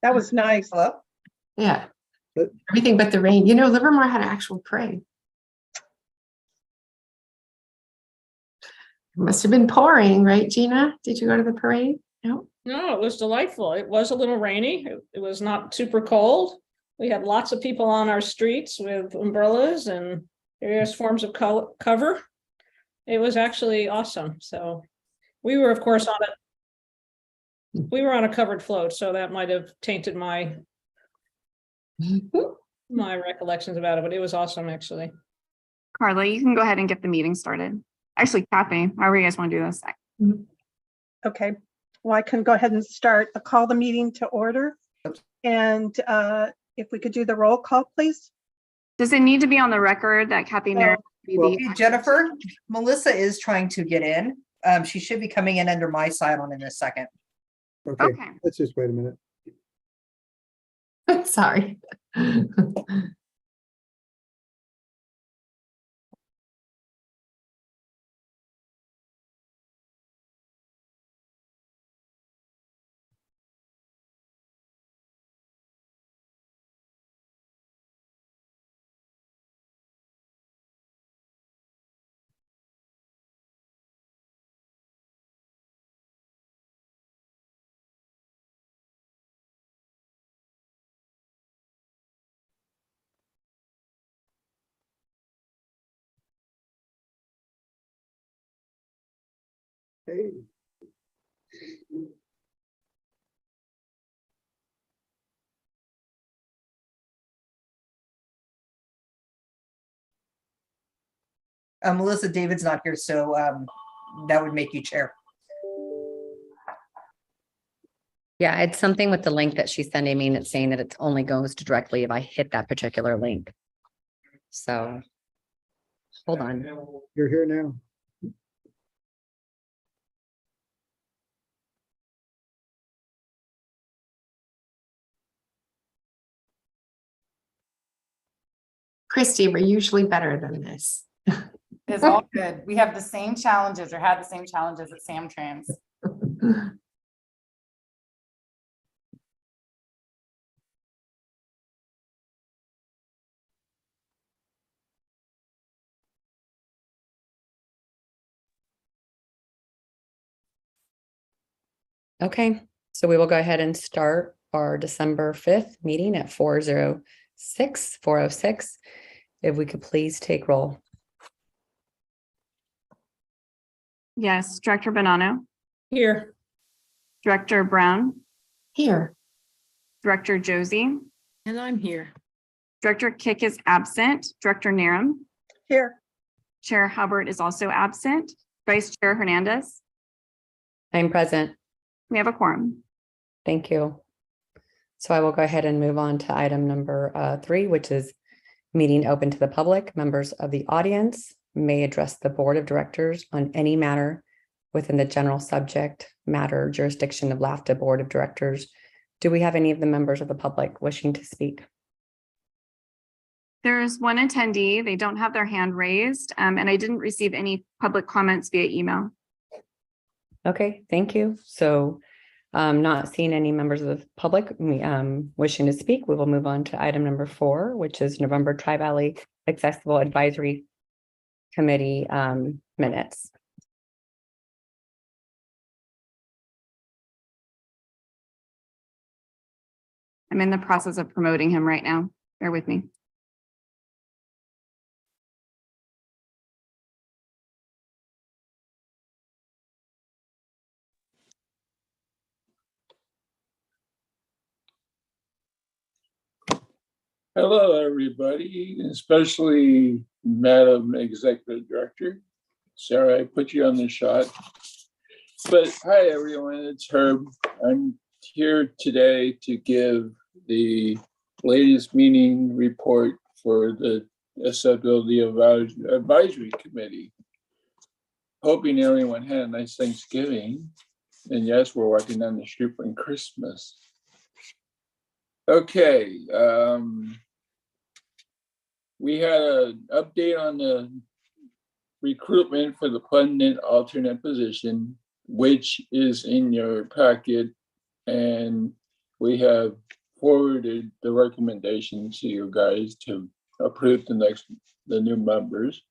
That was nice. Hello? Yeah. Everything but the rain. You know, Livermore had an actual parade. It must have been pouring, right, Gina? Did you go to the parade? No. No, it was delightful. It was a little rainy. It was not super cold. We had lots of people on our streets with umbrellas and various forms of cover. It was actually awesome. So we were, of course, we were on a covered float, so that might have tainted my recollections about it, but it was awesome, actually. Carla, you can go ahead and get the meeting started. Actually, Kathy, however you guys want to do this. Okay, well, I can go ahead and start. I'll call the meeting to order. And if we could do the roll call, please. Does it need to be on the record that Kathy Nair? Well, Jennifer, Melissa is trying to get in. She should be coming in under my silent in a second. Okay. Let's just wait a minute. Sorry. Hey. Melissa, David's not here, so that would make you chair. Yeah, it's something with the link that she's sending me, and it's saying that it only goes directly if I hit that particular link. So hold on. You're here now. Christy, we're usually better than this. It's all good. We have the same challenges or had the same challenges at Sam Trans. Okay, so we will go ahead and start our December 5th meeting at 4:06. If we could please take roll. Yes, Director Bonanno, Here. Director Brown, Here. Director Josie, And I'm here. Director Kick is absent, Director Narum, Here. Chair Hubbard is also absent, Vice Chair Hernandez. I'm present. We have a quorum. Thank you. So I will go ahead and move on to item number 3, which is meeting open to the public. Members of the audience may address the board of directors on any matter within the general subject matter jurisdiction of LAVTA board of directors. Do we have any of the members of the public wishing to speak? There's one attendee. They don't have their hand raised, and I didn't receive any public comments via email. Okay, thank you. So not seeing any members of the public wishing to speak, we will move on to item number 4, which is November Tri-Valley Accessible Advisory Committee minutes. I'm in the process of promoting him right now. Bear with me. Hello, everybody, especially Madam Executive Director. Sarah, I put you on the shot. But hi, everyone, it's Herb. I'm here today to give the latest meeting report for the Accessibility Advisory Committee. Hoping everyone had a nice Thanksgiving. And yes, we're walking down the street on Christmas. Okay, we had an update on the recruitment for the pundit alternate position, which is in your packet. And we have forwarded the recommendations to you guys to approve the new members.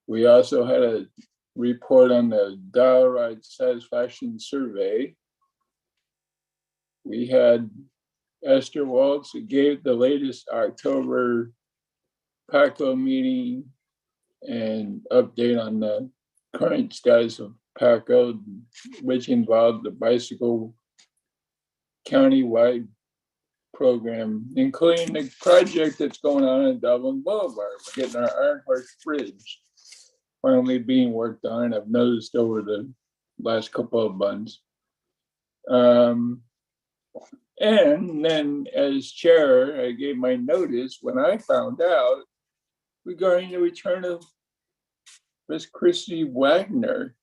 We also had a report on the dial ride satisfaction survey. We had Esther Waltz who gave the latest October PACO meeting and update on the current status of PACO, which involved the bicycle countywide program, including the project that's going on in Dublin Boulevard. We're getting our Iron Horse Bridge finally being worked on. I've noticed over the last couple of months. And then as chair, I gave my notice when I found out regarding the return of Miss Christy Wagner.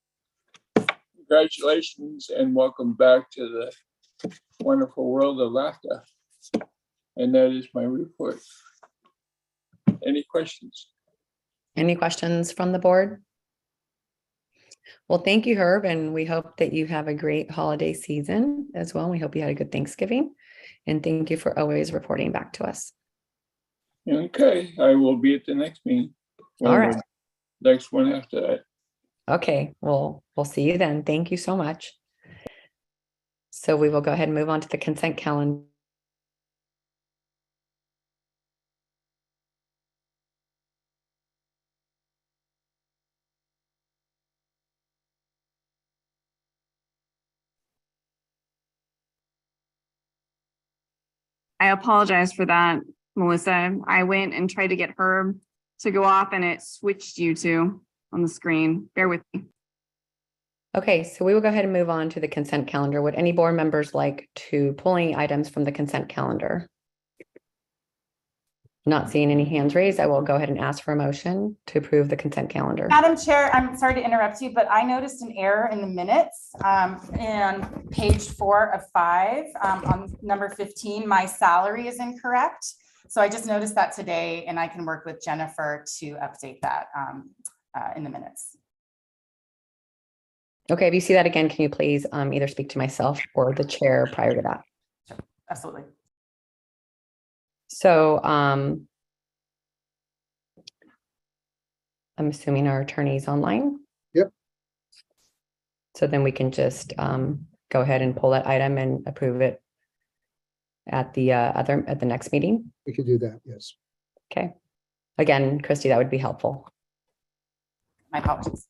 Congratulations and welcome back to the wonderful world of LAVTA. And that is my report. Any questions? Any questions from the board? Well, thank you, Herb, and we hope that you have a great holiday season as well. We hope you had a good Thanksgiving, and thank you for always reporting back to us. Okay, I will be at the next meeting. All right. Next one after that. Okay, well, we'll see you then. Thank you so much. So we will go ahead and move on to the consent calendar. I apologize for that, Melissa. I went and tried to get Herb to go off and it switched you two on the screen. Bear with me. Okay, so we will go ahead and move on to the consent calendar. Would any board members like to pull any items from the consent calendar? Not seeing any hands raised, I will go ahead and ask for a motion to approve the consent calendar. Madam Chair, I'm sorry to interrupt you, but I noticed an error in the minutes in page 4 of 5 on number 15. My salary is incorrect. So I just noticed that today and I can work with Jennifer to update that in the minutes. Okay, if you see that again, can you please either speak to myself or the chair prior to that? Sure, absolutely. So I'm assuming our attorney's online. Yep. So then we can just go ahead and pull that item and approve it at the next meeting. We could do that, yes. Okay. Again, Christy, that would be helpful. My apologies.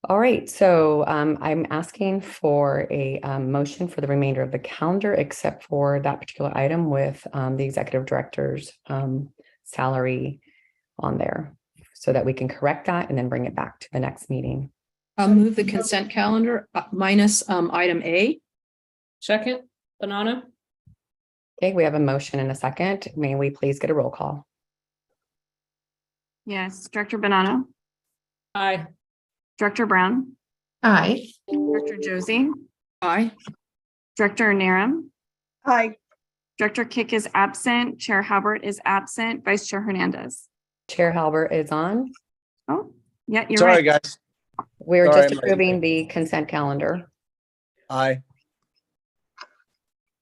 All right, so I'm asking for a motion for the remainder of the calendar, except for that particular item with the executive director's salary on there, so that we can correct that and then bring it back to the next meeting. I'll move the consent calendar minus item A. Second, Banana? Okay, we have a motion and a second. May we please get a roll call? Yes, Director Bonanno, Aye. Director Brown, Aye. Director Josie, Aye. Director Narum, Aye. Director Kick is absent, Chair Halbert is absent, Vice Chair Hernandez. Chair Halbert is on. Oh, yeah, you're Sorry, right. guys. We're Sorry, just I'm late. approving the consent calendar. Aye.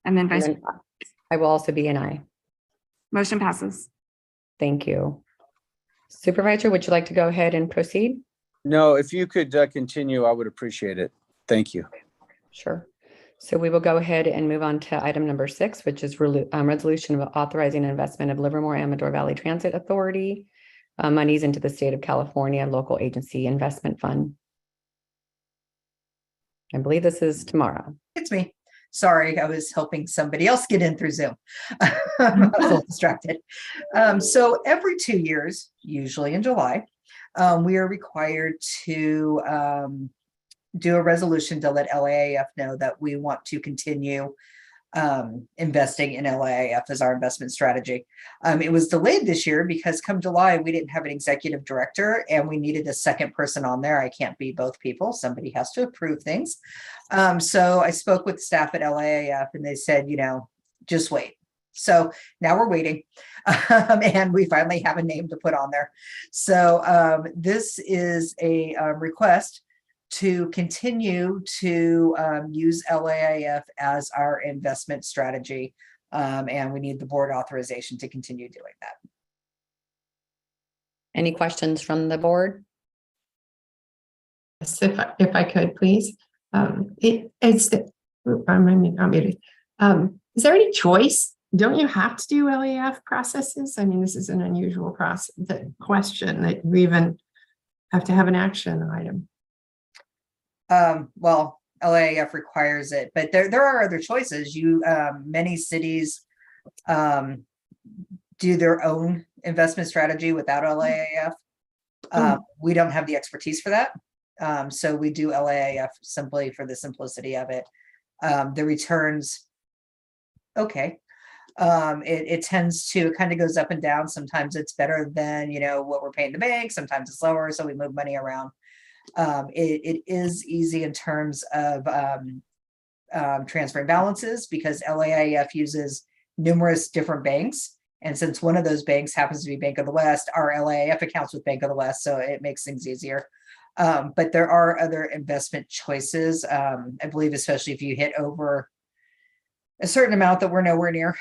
And then And Vice, then I will also be an aye. motion passes. Thank you. Supervisor, would you like to go ahead and proceed? No, if you could continue, I would appreciate it. Thank you. Sure. So we will go ahead and move on to item number 6, which is resolution of authorizing investment of Livermore Amador Valley Transit Authority monies into the state of California local agency investment fund. I believe this is tomorrow. It's me. Sorry, I was helping somebody else get in through Zoom. I was a little distracted. So every 2 years, usually in July, we are required to do a resolution to let LAAF know that we want to continue investing in LAAF as our investment strategy. It was delayed this year because come July, we didn't have an executive director and we needed a second person on there. I can't be both people. Somebody has to approve things. So I spoke with staff at LAAF and they said, you know, just wait. So now we're waiting and we finally have a name to put on there. So this is a request to continue to use LAIF as our investment strategy. And we need the board authorization to continue doing that. Any questions from the board? Yes, if I could, please. It's the, I'm muted. Is there any choice? Don't you have to do LAF processes? I mean, this is an unusual process, the question that we even have to have an action item. Well, LAIF requires it, but there are other choices. Many cities do their own investment strategy without LAIF. We don't have the expertise for that. So we do LAIF simply for the simplicity of it. The returns, okay. It tends to, it kind of goes up and down. Sometimes it's better than, what we're paying the bank. Sometimes it's lower. So we move money around. It is easy in terms of transferring balances because LAIF uses numerous different banks. And since one of those banks happens to be Bank of the West, our LAIF accounts with Bank of the West, so it makes things easier. But there are other investment choices. I believe, especially if you hit over a certain amount that we're nowhere near,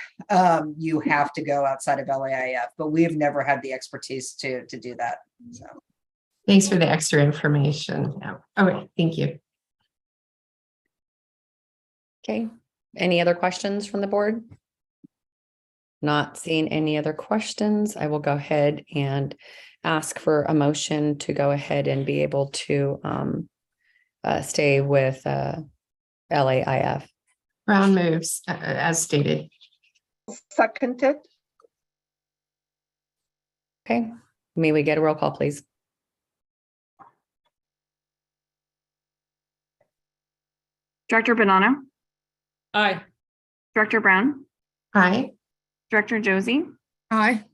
you have to go outside of LAIF, but we've never had the expertise to do that. So. Thanks for the extra information. Yeah. Okay, thank you. Okay, any other questions from the board? Not seeing any other questions, I will go ahead and ask for a motion to go ahead and be able to stay with LAIF. Brown moves as stated. Seconded. Okay, may we get a roll call, please? Director Bonanno, Aye. Director Brown, Aye. Director Josie, Aye.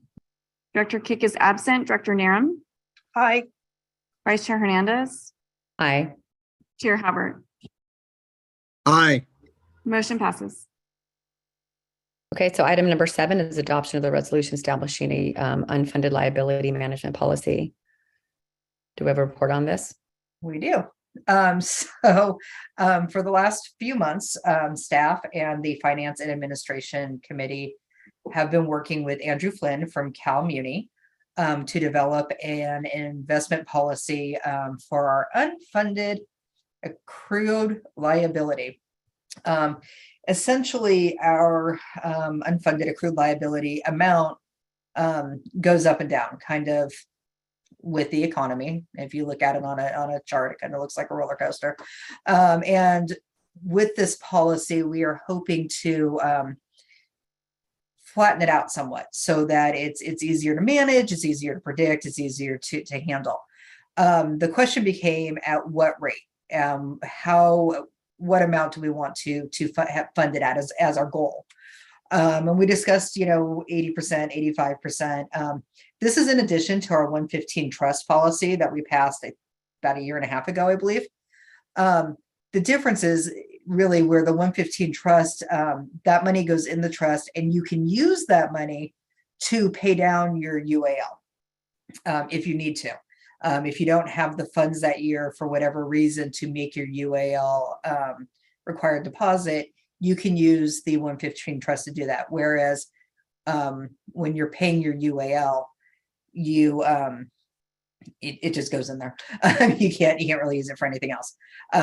Director Kick is absent, Director Narum, Aye. Vice Chair Hernandez, Aye. Chair Hubbard. Aye. Motion passes. Okay, so item number 7 is adoption of the resolution establishing a unfunded liability management policy. Do we have a report on this? We do. For the last few months, staff and the Finance and Administration Committee have been working with Andrew Flynn from Cal Muni to develop an investment policy for our unfunded accrued liability. Essentially, our unfunded accrued liability amount goes up and down, kind of with the economy. If you look at it on a chart, it kind of looks like a roller coaster. And with this policy, we are hoping to flatten it out somewhat so that it's easier to manage, it's easier to predict, it's easier to handle. The question became at what rate? What amount do we want to fund it at as our goal? And we discussed, 80%, 85%. This is in addition to our 115 trust policy that we passed about a year and a half ago, I believe. The difference is really where the 115 trust, that money goes in the trust and you can use that money to pay down your UAL if you need to. If you don't have the funds that year for whatever reason to make your UAL required deposit, you can use the 115 trust to do that. Whereas when you're paying your UAL, it just goes in there. You can't really use it for anything else.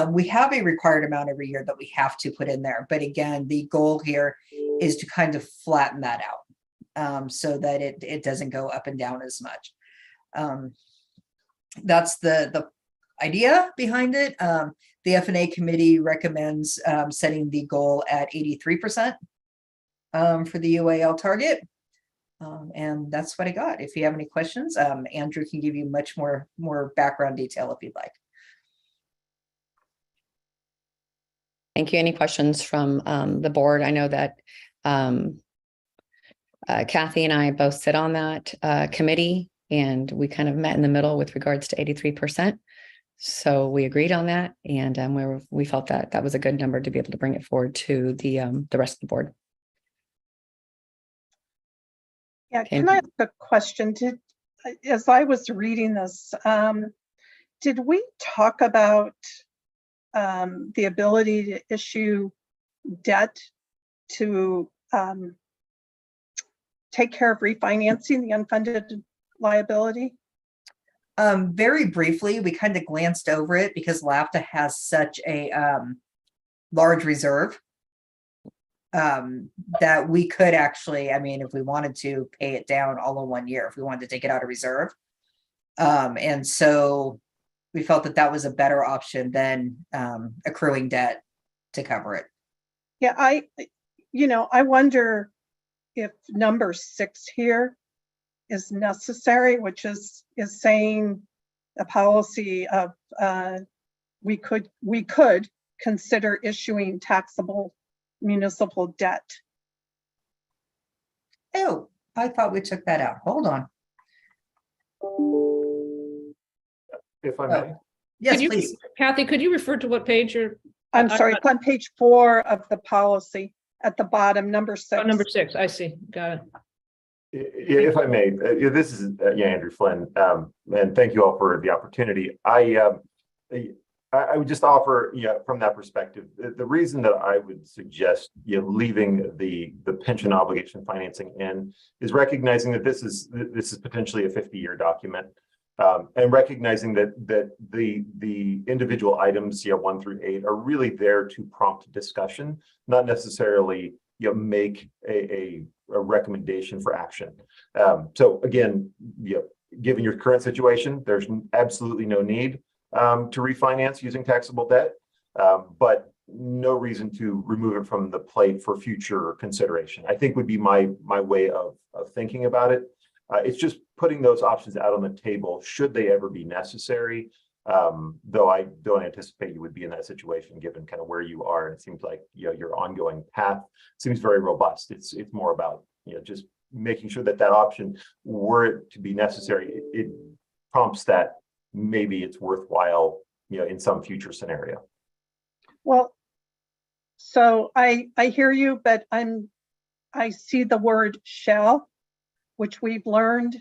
We have a required amount every year that we have to put in there. But again, the goal here is to kind of flatten that out so that it doesn't go up and down as much. That's the idea behind it. The F&A committee recommends setting the goal at 83% for the UAL target. And that's what I got. If you have any questions, Andrew can give you much more background detail if you'd like. Thank you. Any questions from the board? I know that Kathy and I both sit on that committee, and we kind of met in the middle with regards to 83%. So we agreed on that, and we felt that that was a good number to be able to bring it forward to the rest of the board. Yeah, Okay. can I ask a question? As I was reading this, did we talk about the ability to issue debt to take care of refinancing the unfunded liability? Very briefly, we kind of glanced over it because LAVTA has such a large reserve that we could actually, I mean, if we wanted to pay it down all in 1 year, if we wanted to take it out of reserve. And so we felt that that was a better option than accruing debt to cover it. Yeah, I wonder if number 6 here is necessary, which is saying a policy of we could consider issuing taxable municipal debt. Oh, I thought we took that out. Hold on. If I may. Yes, Could you- please. Kathy, could you refer to what page you're? I'm sorry, it's on page 4 of the policy at the bottom, number 6. Oh, number 6, I see, got it. If I may, this is Andrew Flynn, and thank you all for the opportunity. I would just offer, from that perspective, the reason that I would suggest, leaving the pension obligation financing in is recognizing that this is potentially a 50-year document, and recognizing that the individual items, 1 through 8, are really there to prompt discussion, not necessarily make a recommendation for action. So again, given your current situation, there's absolutely no need to refinance using taxable debt, but no reason to remove it from the plate for future consideration, I think would be my way of thinking about it. It's just putting those options out on the table should they ever be necessary. Though I don't anticipate you would be in that situation given kind of where you are. And it seems like your ongoing path seems very robust. It's more about just making sure that option, were it to be necessary, it prompts that maybe it's worthwhile in some future scenario. Well, so I hear you, but I see the word shall, which we've learned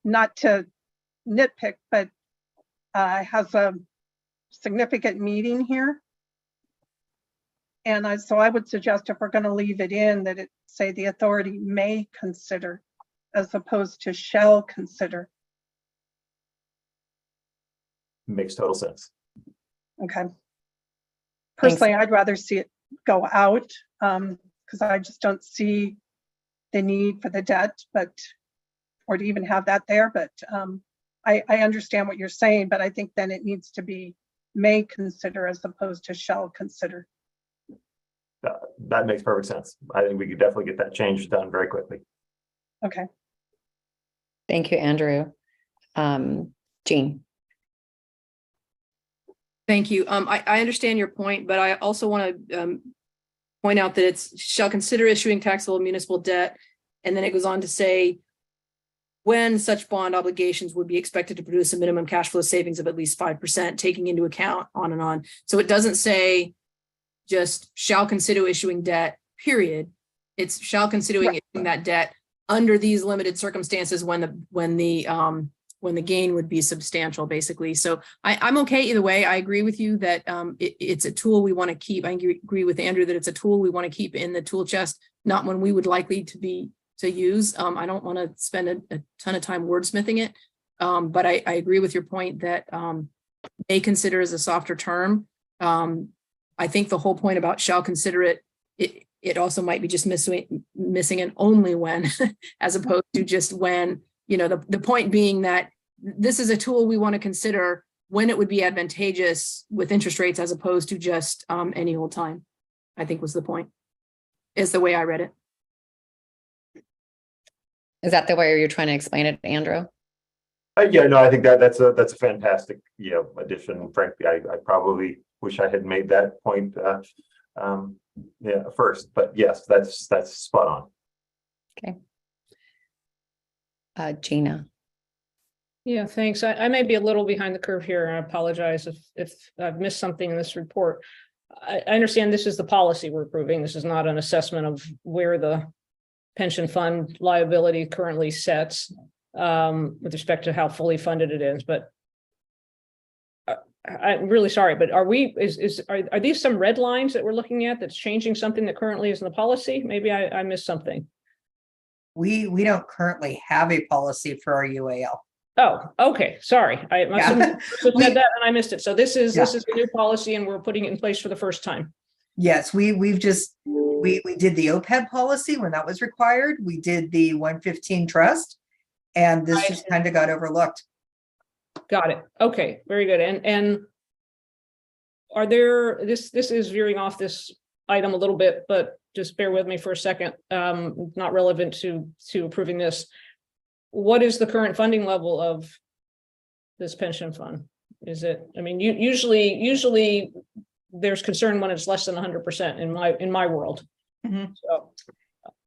not to nitpick, but has a significant meaning here. And so I would suggest if we're going to leave it in, that it say the authority may consider as opposed to shall consider. Makes total sense. Okay. Personally, I'd rather see it go out because I just don't see the need for the debt, or to even have that there. But I understand what you're saying, but I think then it needs to be may consider as opposed to shall consider. That makes perfect sense. I think we could definitely get that change done very quickly. Okay. Thank you, Andrew. Jean. Thank you. I understand your point, but I also want to point out that it's shall consider issuing taxable municipal debt. And then it goes on to say, when such bond obligations would be expected to produce a minimum cash flow savings of at least 5%, taking into account on and on. So it doesn't say just shall consider issuing debt, period. It's shall consider issuing that debt under these limited circumstances when the gain would be substantial, basically. So I'm okay either way. I agree with you that it's a tool we want to keep. I agree with Andrew that it's a tool we want to keep in the tool chest, not one we would likely to use. I don't want to spend a ton of time wordsmithing it, but I agree with your point that may consider is a softer term. I think the whole point about shall consider it also might be just missing an only when, as opposed to just when. The point being that this is a tool we want to consider when it would be advantageous with interest rates as opposed to just any old time, I think was the point, is the way I read it. Is that the way you're trying to explain it, Andrew? Yeah, no, I think that's a fantastic addition. Frankly, I probably wish I had made that point first, but yes, that's spot on. Okay. Gina. Yeah, thanks. I may be a little behind the curve here, and I apologize if I've missed something in this report. I understand this is the policy we're approving. This is not an assessment of where the pension fund liability currently sets with respect to how fully funded it is. But I'm really sorry, but are these some red lines that we're looking at that's changing something that currently is in the policy? Maybe I missed something. We don't currently have a policy for our UAL. Oh, okay, sorry. I must have Yeah. said that and I missed it. So this is Yeah. a new policy and we're putting it in place for the first time. Yes, we did the OPEB policy when that was required. We did the 115 trust, and this Right. just kind of got overlooked. Got it. Okay, very good. And are there, this is veering off this item a little bit, but just bear with me for a second. Not relevant to approving this. What is the current funding level of this pension fund? Is it, I mean, usually there's concern when it's less than 100% in my world. Mhm. So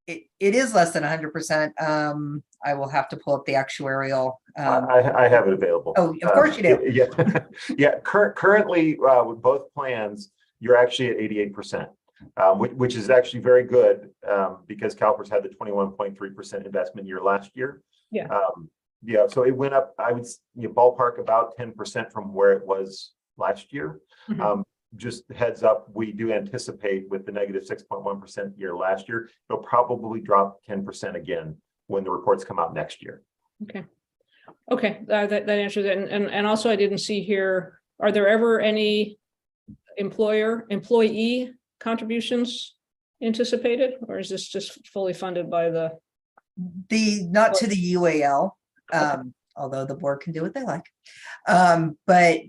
It is less than 100%. I will have to pull up the actuarial. I have it available. Oh, of course you do. Yeah, yeah. Currently, with both plans, you're actually at 88%, which is actually very good because CalPERS had the 21.3% investment year last year. Yeah. Yeah, so it went up, I would ballpark about 10% from where it was last year. Mhm. Just heads up, we do anticipate with the negative 6.1% year last year, it'll probably drop 10% again when the reports come out next year. Okay, that answers it. And also I didn't see here, are there ever any employee contributions anticipated, or is this just fully funded by the? Not to the UAL, although the board can do what they like. But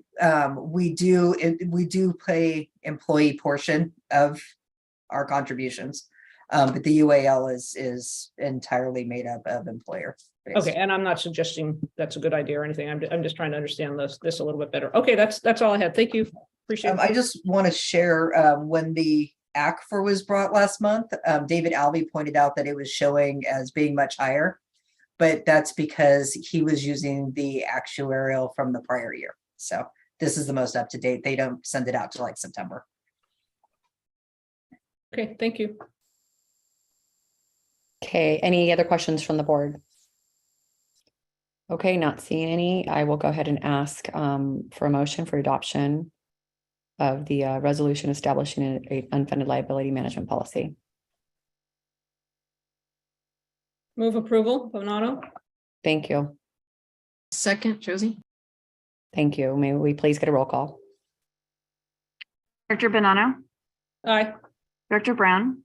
we do pay employee portion of our contributions. But the UAL is entirely made up of employer. Okay, and I'm not suggesting that's a good idea or anything. I'm just trying to understand this a little bit better. Okay, that's all I had. Thank you. Appreciate it. I just want to share when the ACFR was brought last month, David Albee pointed out that it was showing as being much higher, but that's because he was using the actuarial from the prior year. So this is the most up to date. They don't send it out to like September. Okay, thank you. Okay, any other questions from the board? Okay, not seeing any. I will go ahead and ask for a motion for adoption of the resolution establishing an unfunded liability management policy. Move approval, Bonato. Thank you. Second, Josie. Thank you. May we please get a roll call? Director Bonanno, Aye. Director Brown,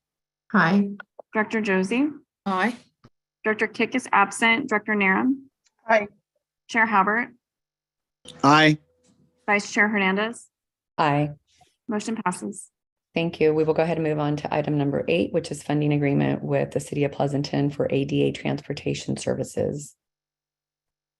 Hi, Director Josie, Aye. Director Kick is absent, Director Narum, Aye. Chair Halbert, Aye. Vice Chair Hernandez, Aye. motion passes. Thank you. We will go ahead and move on to item number 8, which is funding agreement with the City of Pleasanton for ADA transportation services.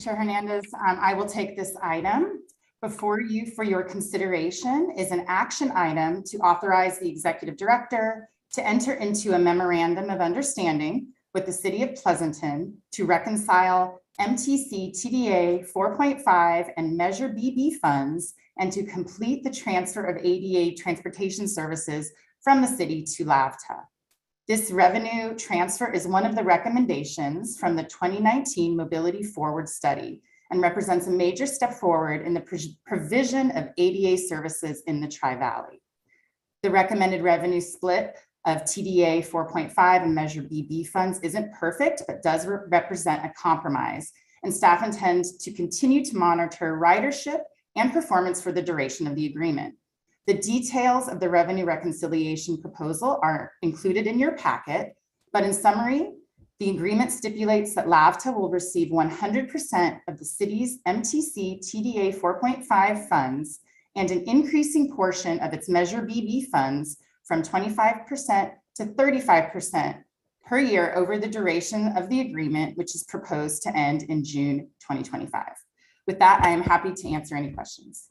Chair Hernandez, I will take this item. Before you for your consideration is an action item to authorize the executive director to enter into a memorandum of understanding with the City of Pleasanton to reconcile MTC TDA 4.5 and Measure BB funds and to complete the transfer of ADA transportation services from the city to LAVTA. This revenue transfer is one of the recommendations from the 2019 Mobility Forward Study and represents a major step forward in the provision of ADA services in the Tri-Valley. The recommended revenue split of TDA 4.5 and Measure BB funds isn't perfect, but does represent a compromise, and staff intends to continue to monitor ridership and performance for the duration of the agreement. The details of the revenue reconciliation proposal are included in your packet, but in summary, the agreement stipulates that LAVTA will receive 100% of the city's MTC TDA 4.5 funds and an increasing portion of its Measure BB funds from 25% to 35% per year over the duration of the agreement, which is proposed to end in June 2025. With that, I am happy to answer any questions.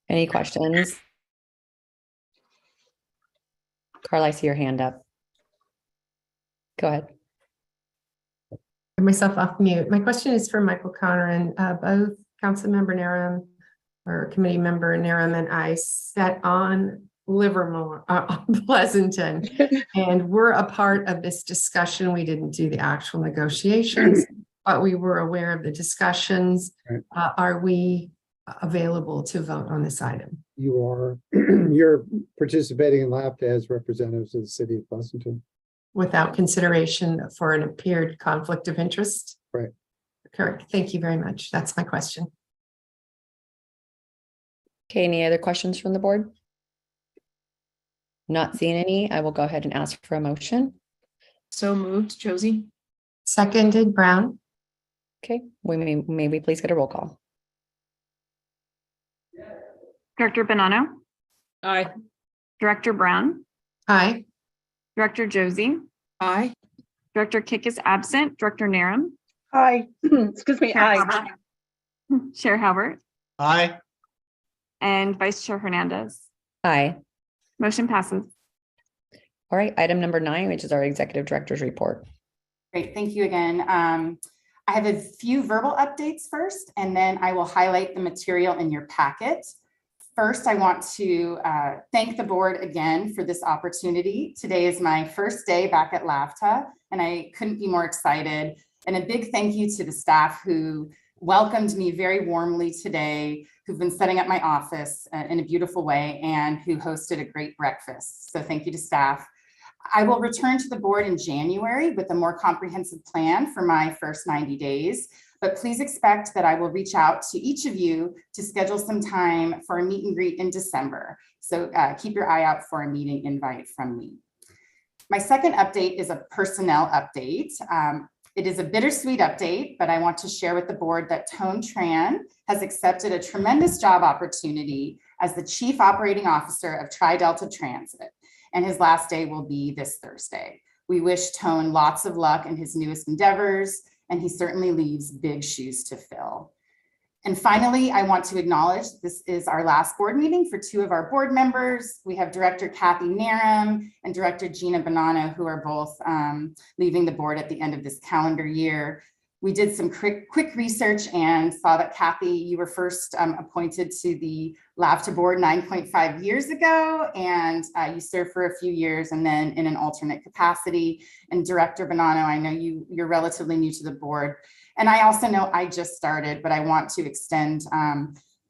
Any questions? Carl, I see your hand up. Go ahead. put myself off mute. My question is for Michael Connor, and both Councilmember Narum or Committee Member Narum and I sat on Livermore, Pleasanton, and we're a part of this discussion. We didn't do the actual negotiations, but we were aware of the discussions. Are we available to vote on this item? You are, you're participating in LAVTA as representatives of the city of Pleasanton. Without consideration for an appeared conflict of interest? Right. Correct. Thank you very much. That's my question. Okay, any other questions from the board? Not seeing any, I will go ahead and ask for a motion. So moved, Josie. Seconded, Brown? Okay, may we please get a roll call? Director Bonanno, Aye. Director Brown, Aye. Director Josie, Aye. Director Kick is absent, Director Narum, Aye, excuse me, Chair aye. Halbert, Chair Halbert, Aye. and Vice Chair Hernandez. Aye. Motion passes. All right, item number 9, which is our executive director's report. Great, thank you again. I have a few verbal updates first, and then I will highlight the material in your packet. First, I want to thank the board again for this opportunity. Today is my first day back at LAVTA, and I couldn't be more excited. And a big thank you to the staff who welcomed me very warmly today, who've been setting up my office in a beautiful way, and who hosted a great breakfast. So thank you to staff. I will return to the board in January with a more comprehensive plan for my first 90 days. But please expect that I will reach out to each of you to schedule some time for a meet and greet in December. So keep your eye out for a meeting invite from me. My second update is a personnel update. It is a bittersweet update, but I want to share with the board that Tone Tran has accepted a tremendous job opportunity as the Chief Operating Officer of Tri-Delta Transit, and his last day will be this Thursday. We wish Tone lots of luck in his newest endeavors, and he certainly leaves big shoes to fill. And finally, I want to acknowledge this is our last board meeting for 2 of our board members. We have Director Kathy Narum and Director Gina Bonanno, who are both leaving the board at the end of this calendar year. We did some quick research and saw that Kathy, you were first appointed to the LAVTA board 9.5 years ago, and you served for a few years and then in an alternate capacity. And Director Bonanno, I know you're relatively new to the board. And I also know I just started, but I want to extend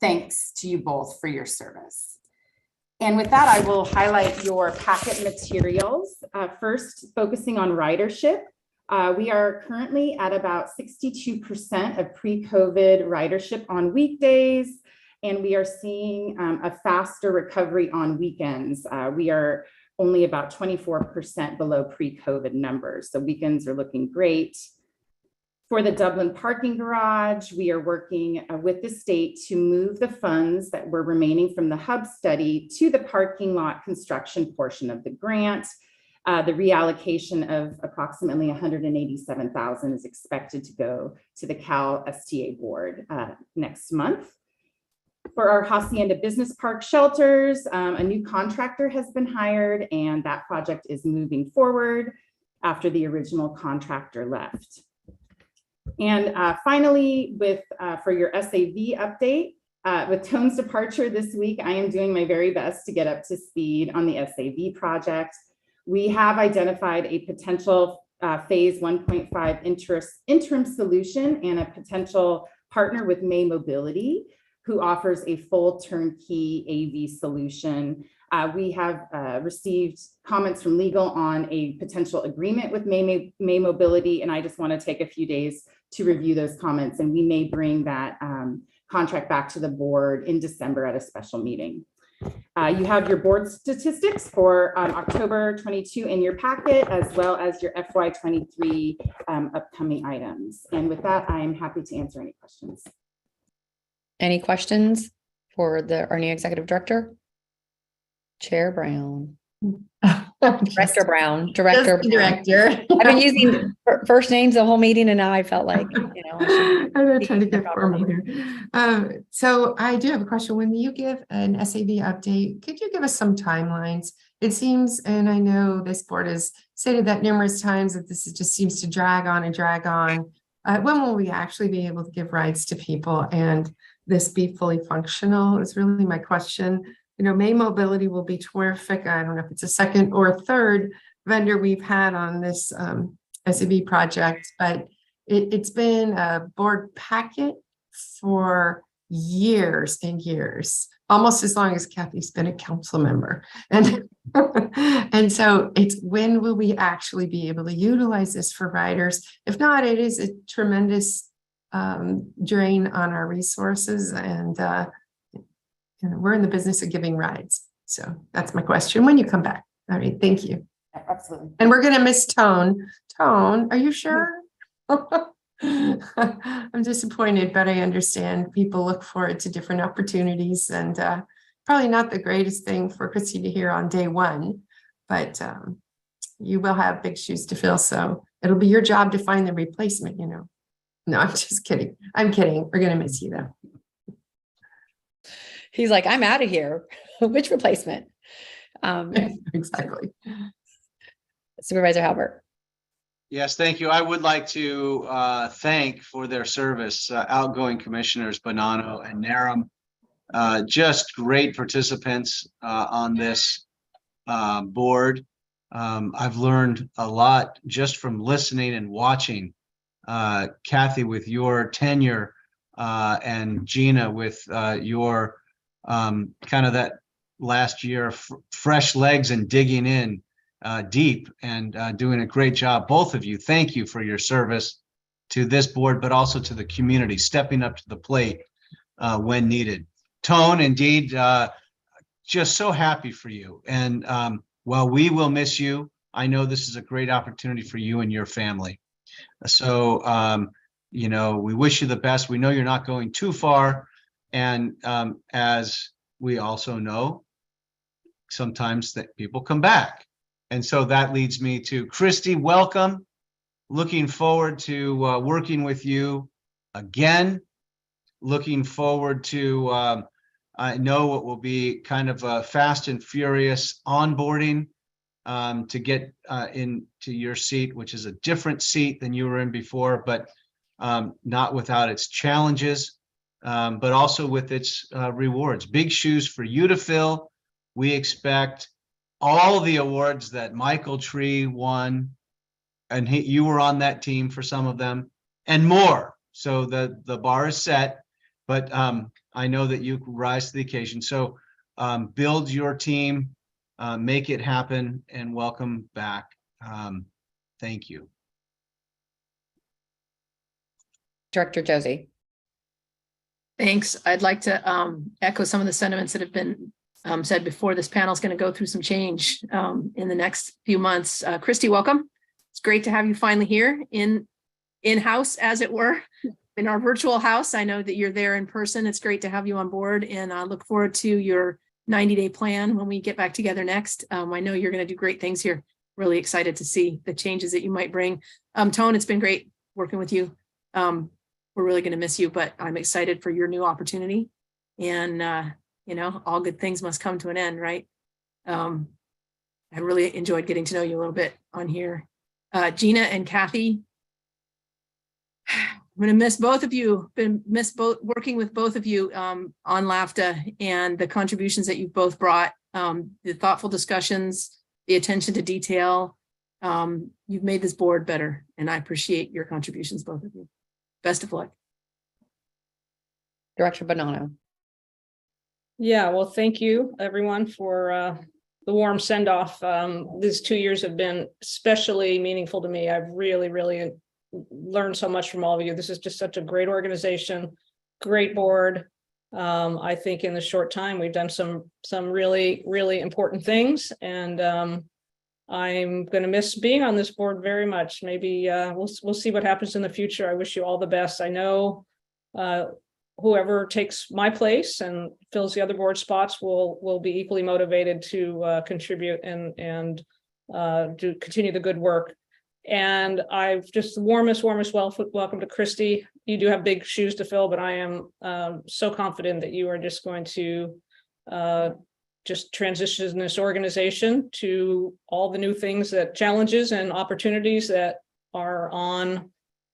thanks to you both for your service. And with that, I will highlight your packet materials. First, focusing on ridership. We are currently at about 62% of pre-COVID ridership on weekdays, and we are seeing a faster recovery on weekends. We are only about 24% below pre-COVID numbers, so weekends are looking great. For the Dublin parking garage, we are working with the state to move the funds that were remaining from the hub study to the parking lot construction portion of the grant. The reallocation of approximately $187,000 is expected to go to the Cal STA board next month. For our Hacienda Business Park shelters, a new contractor has been hired, and that project is moving forward after the original contractor left. And finally, for your SAV update, with Tone's departure this week, I am doing my very best to get up to speed on the SAV project. We have identified a potential phase 1.5 interim solution and a potential partner with May Mobility, who offers a full turnkey AV solution. We have received comments from legal on a potential agreement with May Mobility, and I just want to take a few days to review those comments, and we may bring that contract back to the board in December at a special meeting. You have your board statistics for October 22 in your packet, as well as your FY23 upcoming items. And with that, I am happy to answer any questions. Any questions for our new executive director? Chair Brown. Director Brown. Director. Director. I've been using first names the whole meeting, and now I felt like, I'm not trying to get formal here. So I do have a question. When you give an SAV update, could you give us some timelines? It seems, and I know this board has stated that numerous times, that this just seems to drag on and drag on. When will we actually be able to give rides to people and this be fully functional is really my question. May Mobility will be terrific. I don't know if it's a second or third vendor we've had on this SAV project, but it's been a board packet for years and years, almost as long as Kathy's been a council member. And, and so it's when will we actually be able to utilize this for riders? If not, it is a tremendous drain on our resources. And we're in the business of giving rides. So that's my question when you come back. All right, thank you. Absolutely. And we're gonna miss Tone. Tone, are you sure? I'm disappointed, but I understand people look forward to different opportunities, and probably not the greatest thing for Christy to hear on day one, but you will have big shoes to fill. So it'll be your job to find the replacement, you know. No, I'm just kidding. I'm kidding. We're gonna miss you though. He's like, I'm out of here. Which replacement? Exactly. Supervisor Halbert. Yes, thank you. I would like to thank for their service, outgoing commissioners Bonanno and Narum. Just great participants on this board. I've learned a lot just from listening and watching. Kathy, with your tenure, and Gina with your kind of that last year, fresh legs and digging in deep and doing a great job. Both of you, thank you for your service to this board, but also to the community, stepping up to the plate when needed. Tone, indeed, just so happy for you. And while we will miss you, I know this is a great opportunity for you and your family. So, you know, we wish you the best. We know you're not going too far. And as we also know, sometimes that people come back. And so that leads me to Christy, welcome. Looking forward to working with you again. Looking forward to, I know it will be kind of a fast and furious onboarding to get into your seat, which is a different seat than you were in before, but not without its challenges, but also with its rewards. Big shoes for you to fill. We expect all the awards that Michael Tree won, and you were on that team for some of them, and more. So the bar is set, but I know that you rise to the occasion. So build your team, make it happen, and welcome back. Thank you. Director Josie. Thanks. I'd like to echo some of the sentiments that have been said before. This panel is going to go through some change in the next few months. Christy, welcome. It's great to have you finally here in-house, as it were, in our virtual house. I know that you're there in person. It's great to have you on board, and I look forward to your 90-day plan when we get back together next. I know you're going to do great things here. Really excited to see the changes that you might bring. Tone, it's been great working with you. We're really going to miss you, but I'm excited for your new opportunity. And you know, all good things must come to an end, right? I really enjoyed getting to know you a little bit on here. Gina and Kathy, I'm going to miss both of you. Miss working with both of you on LAVTA and the contributions that you've both brought, the thoughtful discussions, the attention to detail. You've made this board better, and I appreciate your contributions, both of you. Best of luck. Director Bonanno. Yeah, well, thank you, everyone, for the warm send-off. These 2 years have been especially meaningful to me. I've really, really learned so much from all of you. This is just such a great organization, great board. I think in the short time, we've done some really, really important things. And I'm going to miss being on this board very much. Maybe we'll see what happens in the future. I wish you all the best. I know whoever takes my place and fills the other board spots will be equally motivated to contribute and do continue the good work. And I've just the warmest welcome to Christy. You do have big shoes to fill, but I am so confident that you are just going to just transition this organization to all the new things, that challenges and opportunities that are on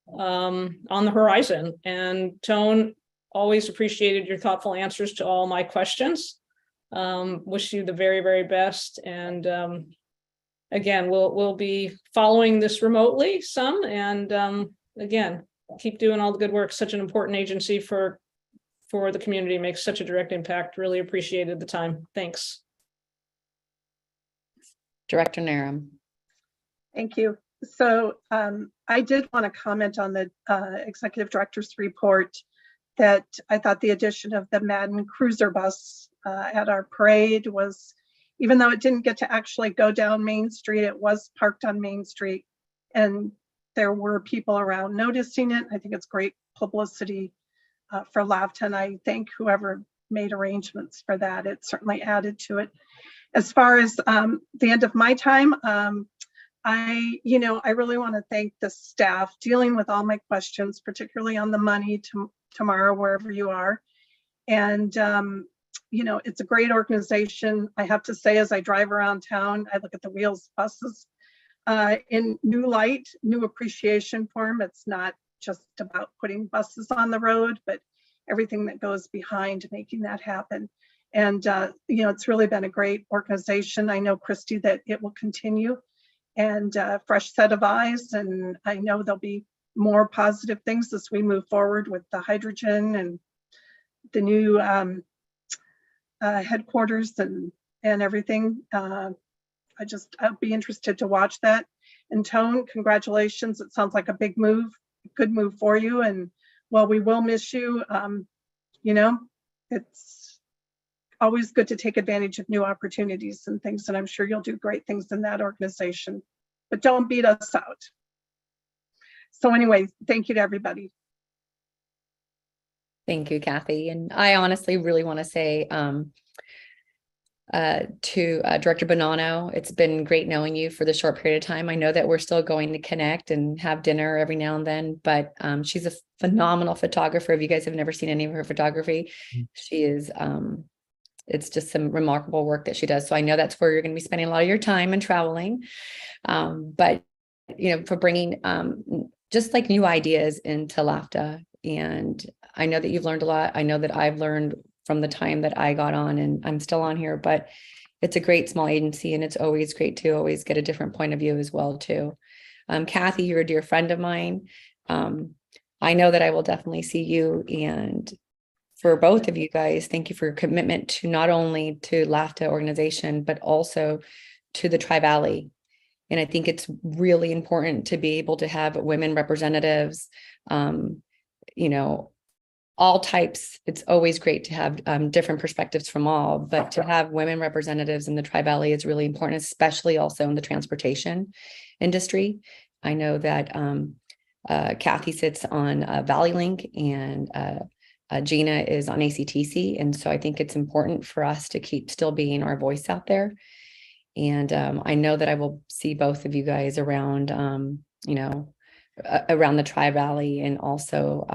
the horizon. And Tone, always appreciated your thoughtful answers to all my questions. Wish you the very, very best. And again, we'll be following this remotely some, and again, keep doing all the good work. Such an important agency for for the community, makes such a direct impact. Really appreciated the time. Thanks. Director Narum. Thank you. So I did want to comment on the executive director's report that I thought the addition of the Madden Cruiser bus at our parade was, even though it didn't get to actually go down Main Street, it was parked on Main Street and there were people around noticing it. I think it's great publicity for LAVTA, and I thank whoever made arrangements for that. It certainly added to it. As far as the end of my time, I really want to thank the staff dealing with all my questions, particularly on the money tomorrow, wherever you are. And, it's a great organization. I have to say, as I drive around town, I look at the wheels buses in new light, new appreciation for them. It's not just about putting buses on the road, but everything that goes behind making that happen. And, it's really been a great organization. I know, Christy, that it will continue and fresh set of eyes. And I know there'll be more positive things as we move forward with the hydrogen and the new headquarters and everything. I'll be interested to watch that. And Tone, congratulations. It sounds like a big move, good move for you. And while we will miss you, it's always good to take advantage of new opportunities and things. And I'm sure you'll do great things in that organization, but don't beat us out. So anyway, thank you to everybody. Thank you, Kathy. And I honestly really want to say to Director Bonanno, it's been great knowing you for the short period of time. I know that we're still going to connect and have dinner every now and then, but she's a phenomenal photographer. If you guys have never seen any of her photography, she is, it's just some remarkable work that she does. So I know that's where you're going to be spending a lot of your time and traveling. But, for bringing just like new ideas into LAVTA. And I know that you've learned a lot. I know that I've learned from the time that I got on, and I'm still on here, but it's a great small agency, and it's always great to always get a different point of view as well too. Kathy, you're a dear friend of mine. I know that I will definitely see you, and for both of you guys, thank you for your commitment to not only to LAVTA organization, but also to the Tri-Valley. And I think it's really important to be able to have women representatives, all types. It's always great to have different perspectives from all, but to have women representatives in the Tri-Valley is really important, especially also in the transportation industry. I know that Kathy sits on Valley Link, and Gina is on ACTC. And so I think it's important for us to keep still being our voice out there. And I know that I will see both of you guys around, around the Tri-Valley, and also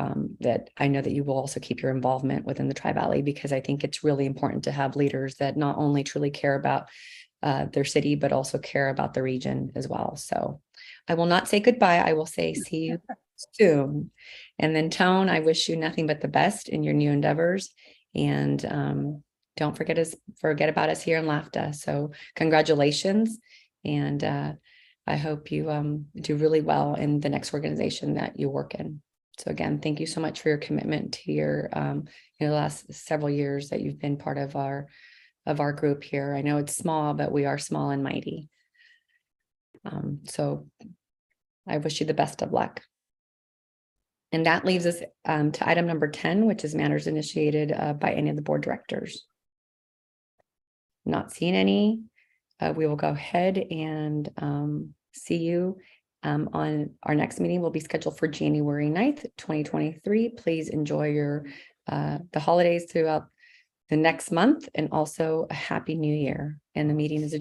that I know that you will also keep your involvement within the Tri-Valley, because I think it's really important to have leaders that not only truly care about their city, but also care about the region as well. So I will not say goodbye. I will say see you soon. And then Tone, I wish you nothing but the best in your new endeavors. And don't forget about us here in LAVTA. So congratulations. And I hope you do really well in the next organization that you work in. So again, thank you so much for your commitment to your the last several years that you've been part of our group here. I know it's small, but we are small and mighty. So I wish you the best of luck. And that leaves us to item number 10, which is matters initiated by any of the board directors. Not seeing any, we will go ahead and see you on our next meeting. Will be scheduled for January 9th, 2023. Please enjoy your the holidays throughout the next month, and also a happy new year. And the meeting is adjourned.